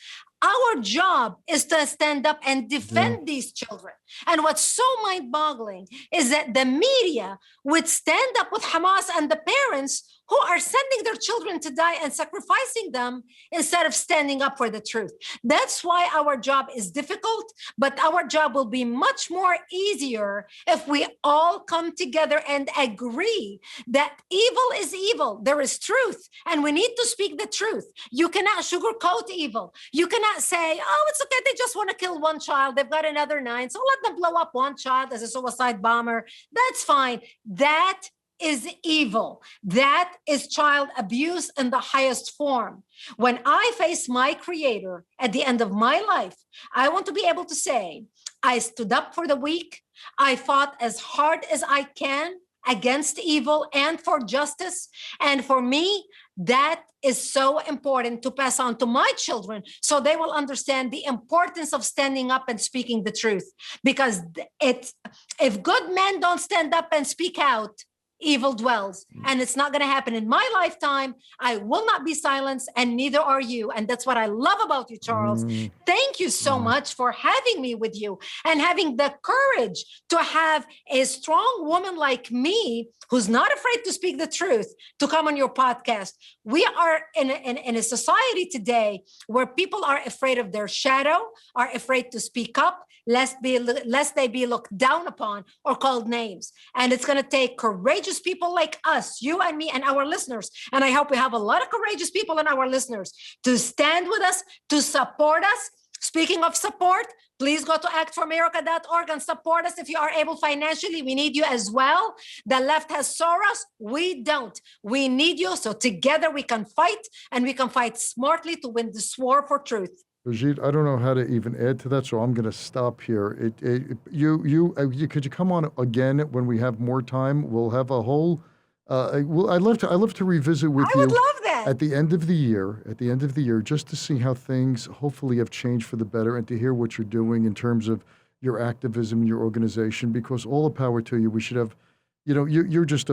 Our job is to stand up and defend these children. And what's so mind-boggling is that the media would stand up with Hamas and the parents who are sending their children to die and sacrificing them instead of standing up for the truth. That's why our job is difficult, but our job will be much more easier if we all come together and agree that evil is evil. There is truth, and we need to speak the truth. You cannot sugarcoat evil. You cannot say, oh, it's okay, they just want to kill one child. They've got another 9, so let them blow up one child as a suicide bomber. That's fine. That is evil. That is child abuse in the highest form. When I face my creator at the end of my life, I want to be able to say, I stood up for the weak. I fought as hard as I can against evil and for justice. And for me, that is so important to pass on to my children so they will understand the importance of standing up and speaking the truth. Because if good men don't stand up and speak out, evil dwells. And it's not going to happen in my lifetime. I will not be silenced, and neither are you. And that's what I love about you, Charles. Thank you so much for having me with you and having the courage to have a strong woman like me who's not afraid to speak the truth to come on your podcast. We are in a society today where people are afraid of their shadow, are afraid to speak up, lest they be looked down upon or called names. And it's going to take courageous people like us, you and me and our listeners. And I hope we have a lot of courageous people in our listeners to stand with us, to support us. Speaking of support, please go to actforamerica.org and support us if you are able financially. We need you as well. The left has Soros. We don't. We need you. So together we can fight, and we can fight smartly to win this war for truth. Brigitte, I don't know how to even add to that, so I'm going to stop here. Could you come on again when we have more time? We'll have a whole. I'd love to revisit with you. I would love that. At the end of the year, just to see how things hopefully have changed for the better, and to hear what you're doing in terms of your activism, your organization. Because all the power to you. We should have, you're just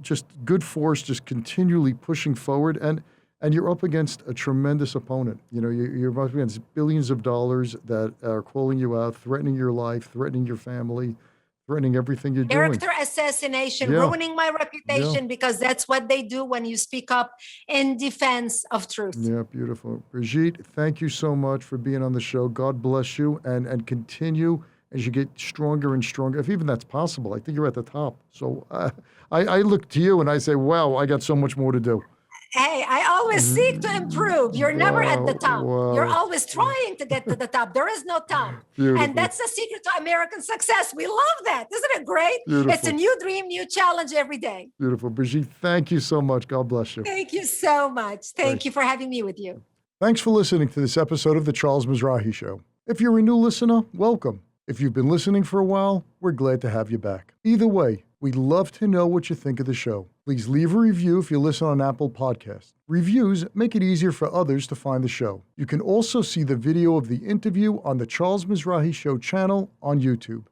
just good force, just continually pushing forward. And And you're up against a tremendous opponent. You know, you're up against billions of dollars that are calling you out, threatening your life, threatening your family, threatening everything you're doing. Character assassination, Yeah. ruining my reputation, because that's what they do when you speak up in defense of truth. Yeah, beautiful. Brigitte, thank you so much for being on the show. God bless you, and continue as you get stronger and stronger. If even that's possible, I think you're at the top. So I look to you and I say, wow, I got so much more to do. Hey, I always seek to improve. You're never at the top. Wow. You're always trying to get to the top. There is no top. Beautiful. And that's the secret to American success. We love that. Isn't it great? Beautiful. It's a new dream, new challenge every day. Beautiful. Brigitte, thank you so much. God bless you. Thank you so much. Thank you for having me with you. Thanks for listening to this episode of The Charles Mizrahi Show. If you're a new listener, welcome. If you've been listening for a while, we're glad to have you back. Either way, we'd love to know what you think of the show. Please leave a review if you listen on Apple Podcasts. Reviews make it easier for others to find the show. You can also see the video of the interview on the Charles Mizrahi Show channel on YouTube.